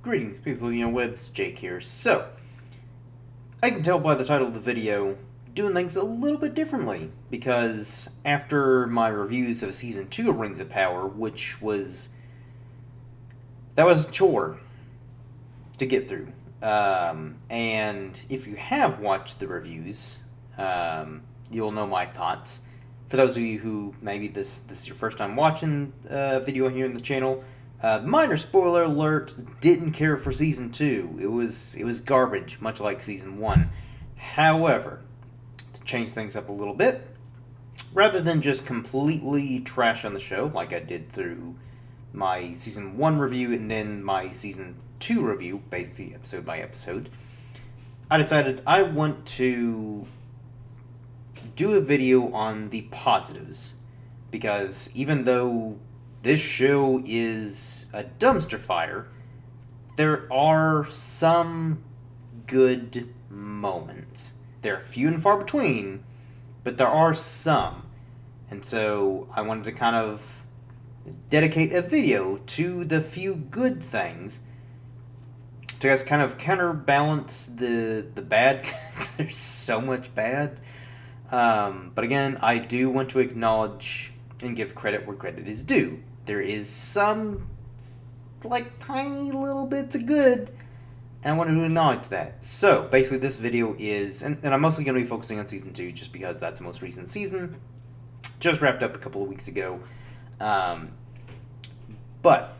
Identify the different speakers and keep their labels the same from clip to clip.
Speaker 1: Greetings, people of the interwebs, Jake here. So, I can tell by the title of the video, doing things a little bit differently, because after my reviews of Season 2 of Rings of Power, that was a chore to get through. And if you have watched the reviews, you'll know my thoughts. For those of you who maybe this is your first time watching a video here in the channel, minor spoiler alert, didn't care for Season 2. It was garbage, much like Season 1. However, to change things up a little bit, rather than just completely trash on the show, like I did through my Season 1 review and then my Season 2 review, basically episode by episode, I decided I want to do a video on the positives. Because even though this show is a dumpster fire, there are some good moments. They're few and far between, but there are some. And so I wanted to kind of dedicate a video to the few good things to guys kind of counterbalance the bad, because there's so much bad. But again, I do want to acknowledge and give credit where credit is due. There is some, tiny little bits of good, and I wanted to acknowledge that. So, basically this video is, and I'm mostly going to be focusing on Season 2, just because that's the most recent season. Just wrapped up a couple of weeks ago. But,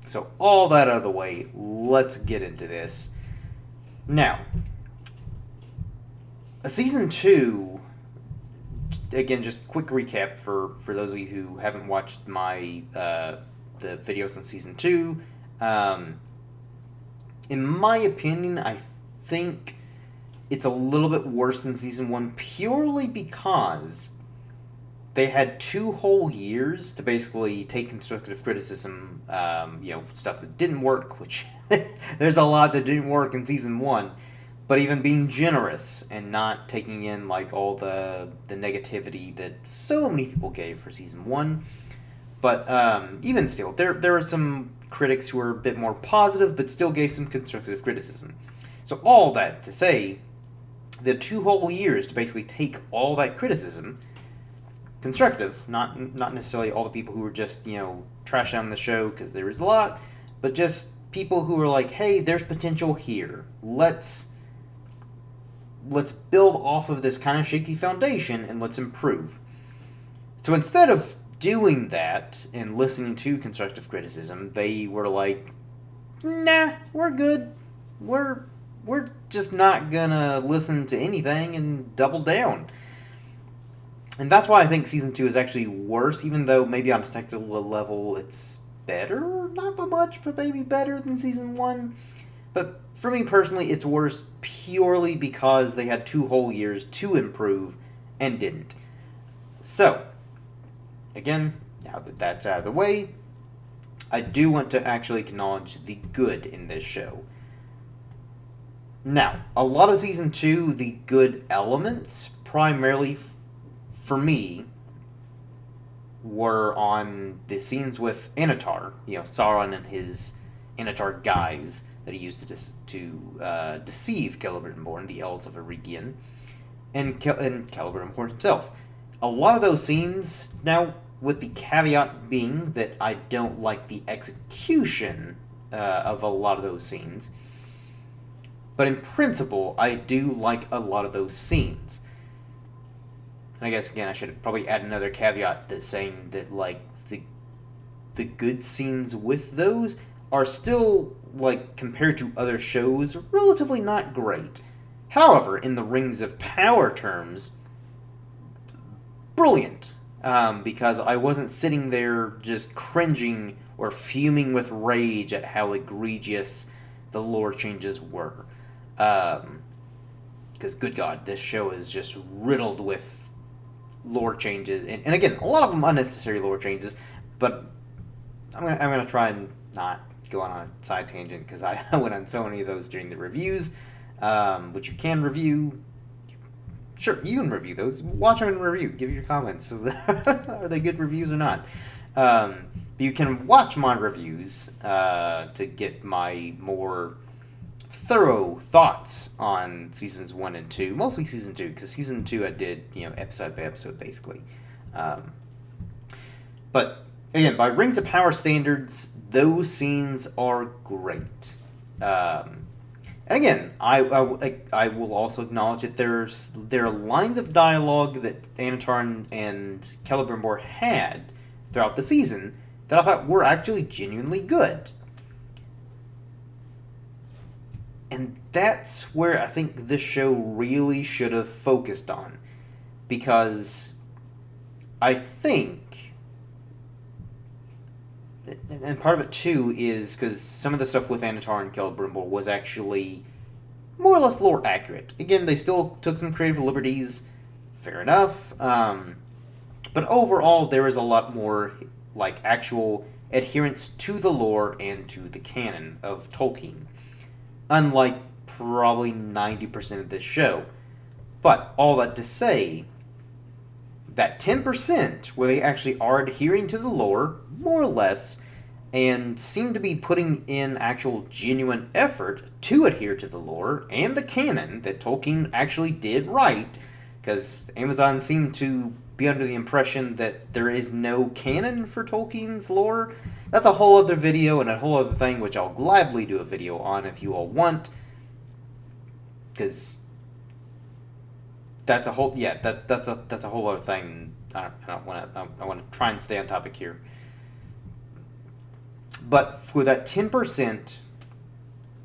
Speaker 1: so all that out of the way, let's get into this. Now, Season 2... Again, just quick recap for those of you who haven't watched my the videos in Season 2. In my opinion, I think it's a little bit worse than Season 1 purely because they had 2 whole years to basically take constructive criticism, stuff that didn't work, which there's a lot that didn't work in Season 1. But even being generous and not taking in all the negativity that so many people gave for Season 1. But even still, there are some critics who were a bit more positive, but still gave some constructive criticism. So all that to say, the 2 whole years to basically take all that criticism, constructive, not necessarily all the people who were just, trash on the show, because there was a lot, but just people who were like, hey, there's potential here. Let's build off of this kind of shaky foundation and let's improve. So instead of doing that and listening to constructive criticism, they were like, nah, we're good. We're just not gonna listen to anything and double down. And that's why I think Season 2 is actually worse, even though maybe on a technical level it's better, not by much, but maybe better than Season 1. But for me personally, it's worse purely because they had 2 whole years to improve and didn't. So, again, now that that's out of the way, I do want to actually acknowledge the good in this show. Now, a lot of Season 2, the good elements, primarily for me, were on the scenes with Anatar, Sauron and his Anatar guys that he used to deceive Celebrimbor, the Elves of Eregion, and Celebrimbor himself. A lot of those scenes, now, with the caveat being that I don't like the execution of a lot of those scenes, but in principle, I do like a lot of those scenes. And I guess, again, I should probably add another caveat that's saying that, the good scenes with those are still, compared to other shows, relatively not great. However, in the Rings of Power terms, brilliant. Because I wasn't sitting there just cringing or fuming with rage at how egregious the lore changes were. Because, good God, this show is just riddled with lore changes. And again, a lot of them unnecessary lore changes, but I'm gonna try and not go on a side tangent, because I went on so many of those during the reviews, which you can review. Sure, you can review those. Watch them and review. Give your comments. Are they good reviews or not? But you can watch my reviews to get my more thorough thoughts on seasons 1 and 2, mostly season 2, because season 2 I did, episode by episode, basically. But, again, by Rings of Power standards, those scenes are great. And again, I will also acknowledge that there are lines of dialogue that Anatol and Celebrimbor had throughout the season that I thought were actually genuinely good. And that's where I think this show really should have focused on. Because I think, and part of it too is because some of the stuff with Anatol and Celebrimbor was actually more or less lore accurate. Again, they still took some creative liberties, fair enough. But overall, there is a lot more actual adherence to the lore and to the canon of Tolkien. Unlike probably 90% of this show. But all that to say, that 10% where they actually are adhering to the lore, more or less, and seem to be putting in actual genuine effort to adhere to the lore and the canon that Tolkien actually did right, because Amazon seemed to be under the impression that there is no canon for Tolkien's lore. That's a whole other video and a whole other thing, which I'll gladly do a video on if you all want, because that's a whole that's a whole other thing. I want to try and stay on topic here. But for that 10%,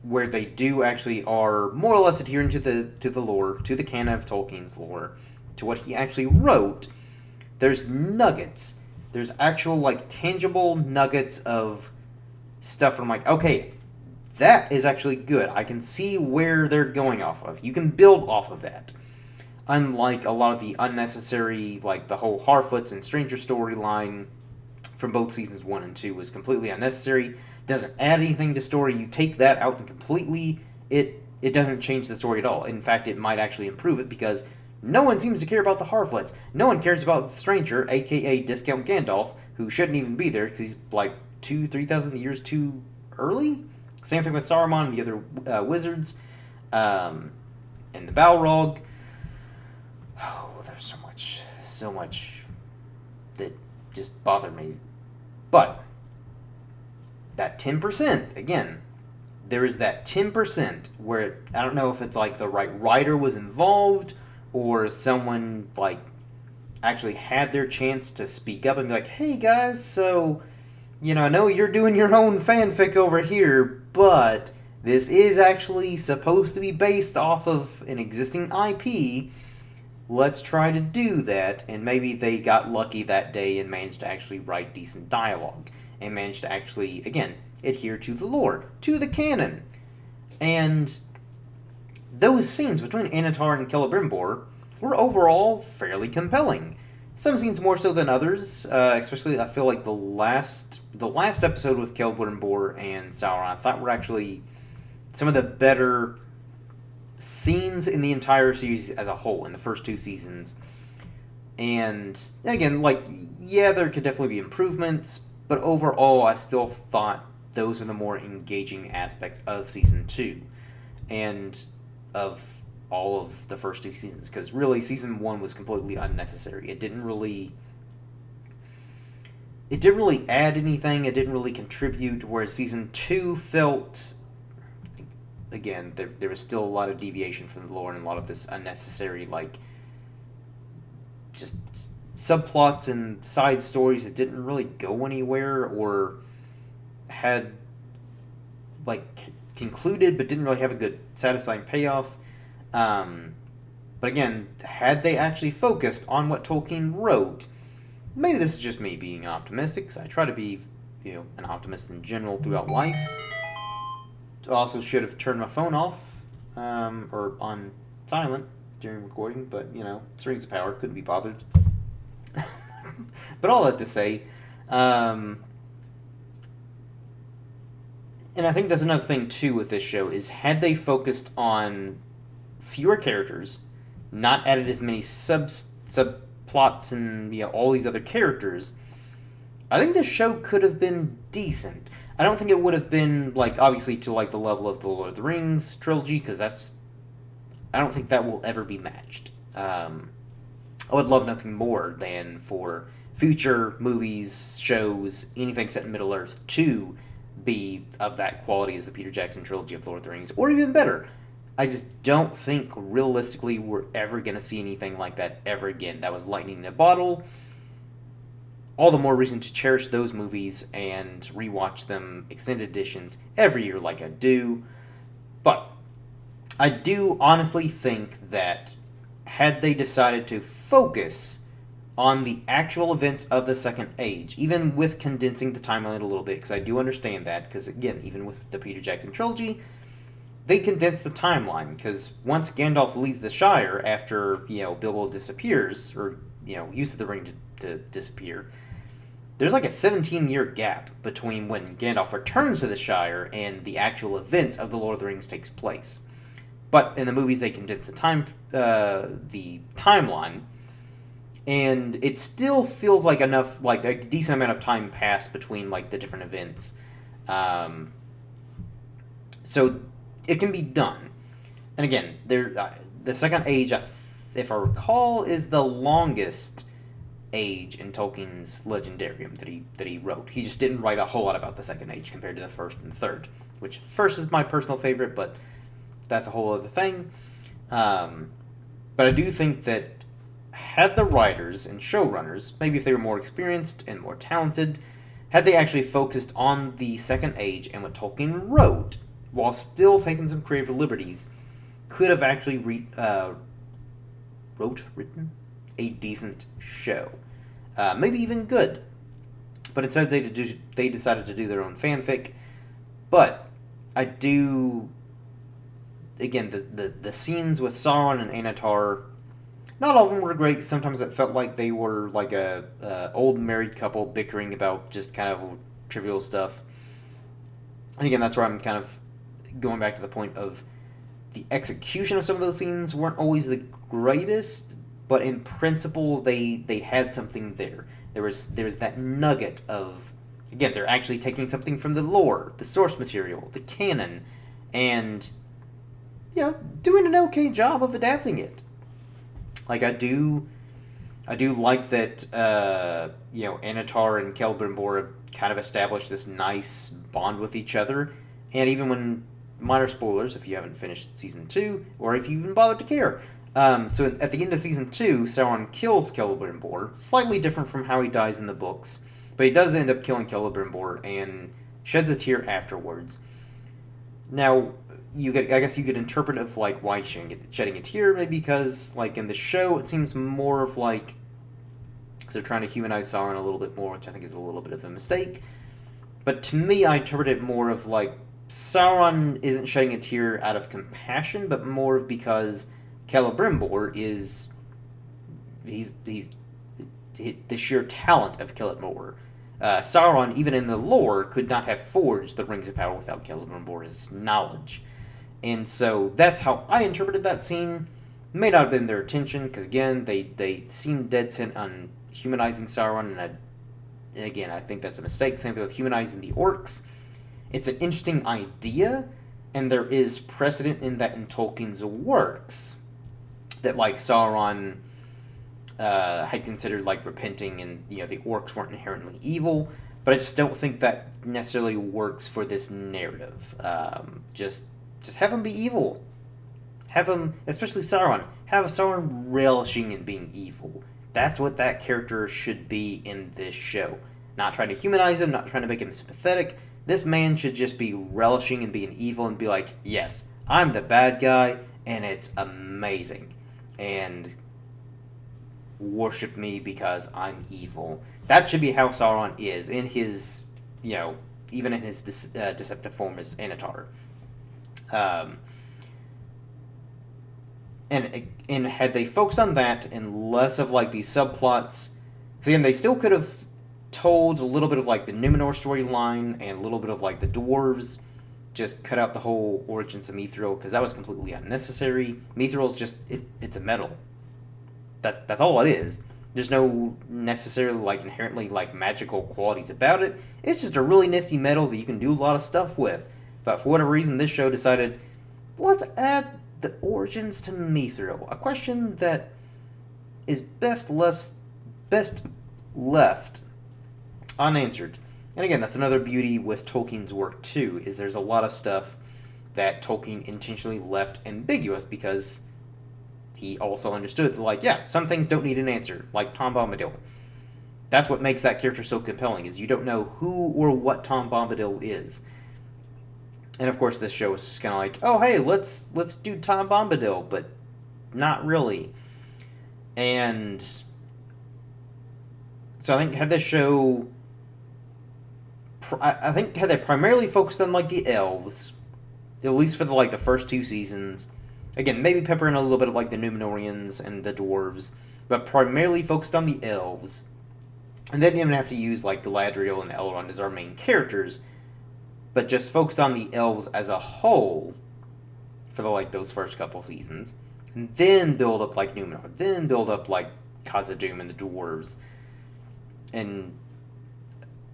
Speaker 1: where they do actually are more or less adhering to the lore, to the canon of Tolkien's lore, to what he actually wrote, there's nuggets. There's actual, tangible nuggets of stuff where I'm like, okay, that is actually good. I can see where they're going off of. You can build off of that. Unlike a lot of the unnecessary, the whole Harfoots and Stranger storyline from both seasons 1 and 2 was completely unnecessary. Doesn't add anything to story. You take that out and completely, it doesn't change the story at all. In fact, it might actually improve it because no one seems to care about the Harfoots. No one cares about the Stranger, a.k.a. Discount Gandalf, who shouldn't even be there because he's 3,000 years too early. Same thing with Saruman and the other wizards, and the Balrog. Oh, there's so much that just bothered me. But that 10%, again, there is that 10% where I don't know if it's the right writer was involved or someone actually had their chance to speak up and be like, hey guys, so I know you're doing your own fanfic over here, but this is actually supposed to be based off of an existing IP. Let's try to do that. And maybe they got lucky that day and managed to actually write decent dialogue and managed to actually, again, adhere to the lore, to the canon. And those scenes between Anatol and Celebrimbor were overall fairly compelling. Some scenes more so than others, especially I feel like the last episode with Celebrimbor and Sauron I thought were actually some of the better scenes in the entire series as a whole in the first 2 seasons. And again, there could definitely be improvements, but overall I still thought those are the more engaging aspects of season 2 and of all of the first 2 seasons, because really season 1 was completely unnecessary. It didn't really add anything. It didn't really contribute, whereas season 2 felt, again, there was still a lot of deviation from the lore and a lot of this unnecessary just subplots and side stories that didn't really go anywhere or had concluded but didn't really have a good satisfying payoff. But again, had they actually focused on what Tolkien wrote, maybe this is just me being optimistic, because I try to be, an optimist in general throughout life. Also should have turned my phone off, or on silent during recording, but, it's Rings of Power, couldn't be bothered. But all that to say, and I think that's another thing, too, with this show, is had they focused on fewer characters, not added as many subplots and all these other characters, I think this show could have been decent. I don't think it would have been like obviously to like the level of the Lord of the Rings trilogy because that's I don't think that will ever be matched. I would love nothing more than for future movies, shows, anything set in Middle Earth to be of that quality as the Peter Jackson trilogy of Lord of the Rings, or even better. I just don't think realistically we're ever going to see anything like that ever again. That was lightning in a bottle. All the more reason to cherish those movies and rewatch them extended editions every year like I do. But I do honestly think that had they decided to focus on the actual events of the Second Age, even with condensing the timeline a little bit, because I do understand that, because again, even with the Peter Jackson trilogy, they condense the timeline, because once Gandalf leaves the Shire after, Bilbo disappears, or, uses the ring to disappear, there's like a 17-year gap between when Gandalf returns to the Shire and the actual events of the Lord of the Rings takes place. But in the movies, they condense the timeline, and it still feels like enough, like a decent amount of time passed between like the different events, so it can be done. And again, the Second Age, if I recall, is the longest age in Tolkien's Legendarium that he wrote. He just didn't write a whole lot about the Second Age compared to the first and the third, which first is my personal favorite, but that's a whole other thing. But I do think that had the writers and showrunners, maybe if they were more experienced and more talented, had they actually focused on the Second Age and what Tolkien wrote, while still taking some creative liberties, could have actually written a decent show. Maybe even good. But instead they decided to do their own fanfic. But I do... Again, the scenes with Sauron and Anatar, not all of them were great. Sometimes it felt like they were like a old married couple bickering about just kind of trivial stuff. And again, that's where I'm kind of going back to the point of the execution of some of those scenes weren't always the greatest, but in principle they had something there. There was that nugget of, again, they're actually taking something from the lore, the source material, the canon, and doing an okay job of adapting it. Like I do like that Anatar and Celebrimbor have kind of established this nice bond with each other, and even when minor spoilers if you haven't finished season 2 or if you even bothered to care. So at the end of season 2, Sauron kills Celebrimbor, slightly different from how he dies in the books, but he does end up killing Celebrimbor and sheds a tear afterwards. Now, I guess you could interpret it of like why shedding a tear, maybe because like in the show it seems more of like because they're trying to humanize Sauron a little bit more, which I think is a little bit of a mistake. But to me, I interpret it more of like Sauron isn't shedding a tear out of compassion, but more of because Celebrimbor is he's the sheer talent of Celebrimbor. Sauron, even in the lore, could not have forged the Rings of Power without Celebrimbor's knowledge. And so that's how I interpreted that scene. May not have been their intention, because again, they seemed dead set on humanizing Sauron, and again, I think that's a mistake. Same thing with humanizing the orcs. It's an interesting idea, and there is precedent in that in Tolkien's works, that like Sauron had considered like repenting, and the orcs weren't inherently evil, but I just don't think that necessarily works for this narrative. Just have them be evil. Have them, especially Sauron, have Sauron relishing in being evil. That's what that character should be in this show. Not trying to humanize him, not trying to make him sympathetic. This man should just be relishing in being evil and be like, yes, I'm the bad guy, and it's amazing. And worship me because I'm evil. That should be how Sauron is in his, even in his deceptive form as Anatar. And had they focused on that and less of like these subplots, because again, they still could have told a little bit of like the Numenor storyline and a little bit of like the dwarves. Just cut out the whole origins of Mithril because that was completely unnecessary. Mithril's just it's a metal. That's all it is. There's no necessarily like inherently like magical qualities about it. It's just a really nifty metal that you can do a lot of stuff with. But for whatever reason, this show decided, let's add the origins to Mithril. A question that is best left unanswered. And again, that's another beauty with Tolkien's work too, is there's a lot of stuff that Tolkien intentionally left ambiguous because he also understood that, like, yeah, some things don't need an answer, like Tom Bombadil. That's what makes that character so compelling, is you don't know who or what Tom Bombadil is. And of course, this show is just kind of like, oh hey, let's do Tom Bombadil, but not really. And so I think had this show, I think had they primarily focused on like the elves, at least for the first two seasons. Again, maybe pepper in a little bit of like the Númenóreans and the dwarves, but primarily focused on the elves. And they didn't even have to use like Galadriel and Elrond as our main characters, but just focused on the elves as a whole for those first couple seasons, and then build up like Númenor, then build up like Khazad-dûm and the dwarves, and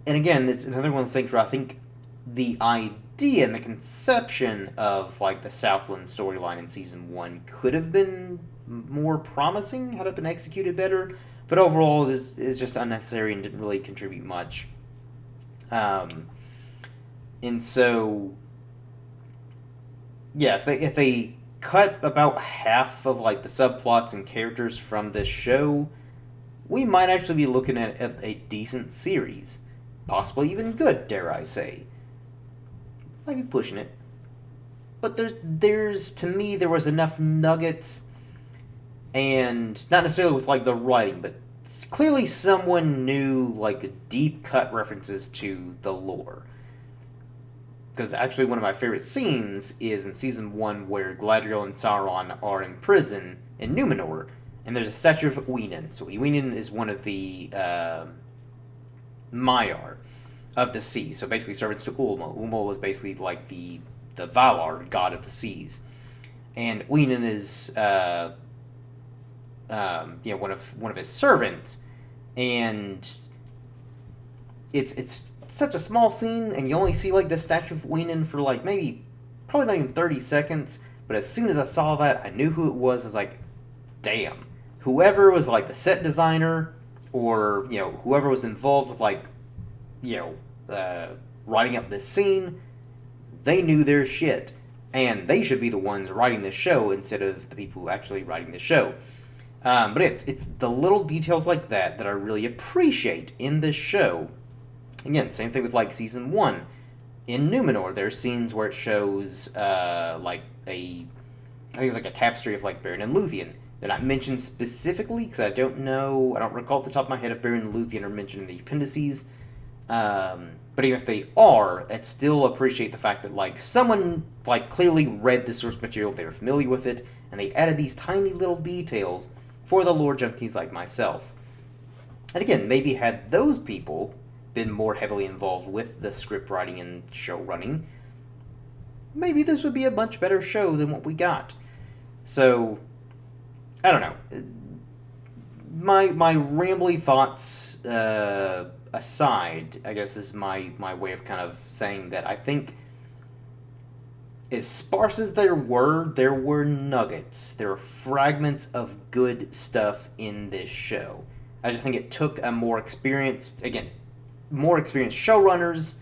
Speaker 1: again, it's another one of those things where I think the idea and the conception of like the Southland storyline in season 1 could have been more promising had it been executed better, but overall is just unnecessary and didn't really contribute much. And so, yeah, if they cut about half of like the subplots and characters from this show, we might actually be looking at a decent series, possibly even good, dare I say. Might be pushing it, but there's to me there was enough nuggets, and not necessarily with like the writing, but clearly someone knew like deep cut references to the lore. Because actually one of my favorite scenes is in season 1 where Galadriel and Sauron are in prison in Númenor, and there's a statue of Uinen. So Uinen is one of the Maiar of the sea. So basically servants to Ulmo. Ulmo was basically like the Valar, god of the seas. And Uinen is one of his servants. And it's such a small scene, and you only see like the statue of Uinen for like probably not even 30 seconds. But as soon as I saw that, I knew who it was. I was like, damn, whoever was like the set designer, or whoever was involved with like writing up this scene, they knew their shit, and they should be the ones writing this show instead of the people actually writing the show. But it's the little details like that I really appreciate in this show. Again, same thing with like season 1. In Númenor, there's scenes where it shows I think it's like a tapestry of like Beren and Lúthien. They're not mentioned specifically because I don't recall off the top of my head if Beren and Lúthien are mentioned in the appendices. But even if they are, I'd still appreciate the fact that like someone like clearly read the source material, they were familiar with it, and they added these tiny little details for the lore junkies like myself. And again, maybe had those people been more heavily involved with the script writing and show running, maybe this would be a much better show than what we got. So, I don't know. My rambly thoughts aside, I guess is my way of kind of saying that I think as sparse as there were nuggets. There were fragments of good stuff in this show. I just think it took a more experienced showrunners,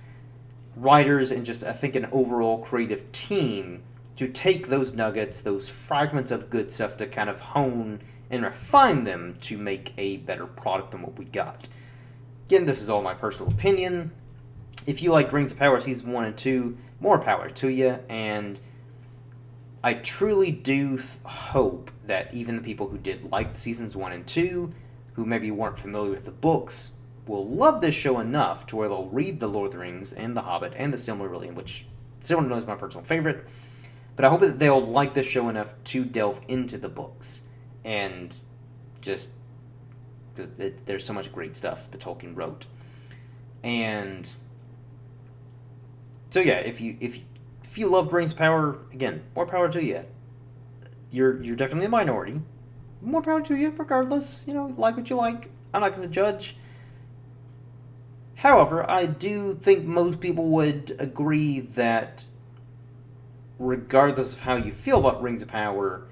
Speaker 1: writers, and just, I think, an overall creative team to take those nuggets, those fragments of good stuff, to kind of hone and refine them to make a better product than what we got. Again, this is all my personal opinion. If you like Rings of Power Season 1 and 2, more power to you, and I truly do hope that even the people who did like Seasons 1 and 2, who maybe weren't familiar with the books, will love this show enough to where they'll read The Lord of the Rings and The Hobbit and The Silmarillion, which Silmarillion is my personal favorite, but I hope that they'll like this show enough to delve into the books, and just, there's so much great stuff that Tolkien wrote. And so yeah, if you loved Rings of Power, again, more power to you. You're definitely a minority, more power to you, regardless. Like what you like. I'm not going to judge. However, I do think most people would agree that regardless of how you feel about Rings of Power,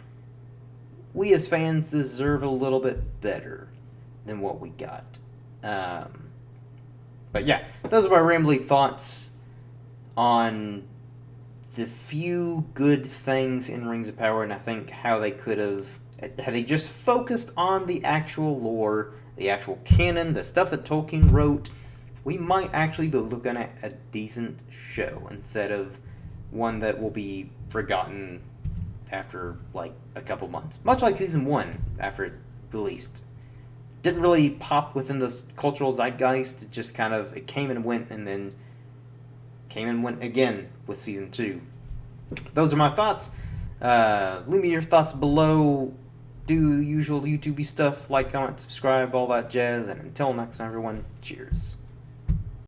Speaker 1: we as fans deserve a little bit better than what we got. But yeah, those are my rambly thoughts on the few good things in Rings of Power, and I think how they could have, had they just focused on the actual lore, the actual canon, the stuff that Tolkien wrote, we might actually be looking at a decent show instead of one that will be forgotten after like a couple months. Much like season 1 after it released. Didn't really pop within the cultural zeitgeist. It just kind of, it came and went, and then came and went again with season 2. Those are my thoughts. Leave me your thoughts below. Do usual YouTube stuff, like, comment, subscribe, all that jazz, and until next time, everyone, cheers.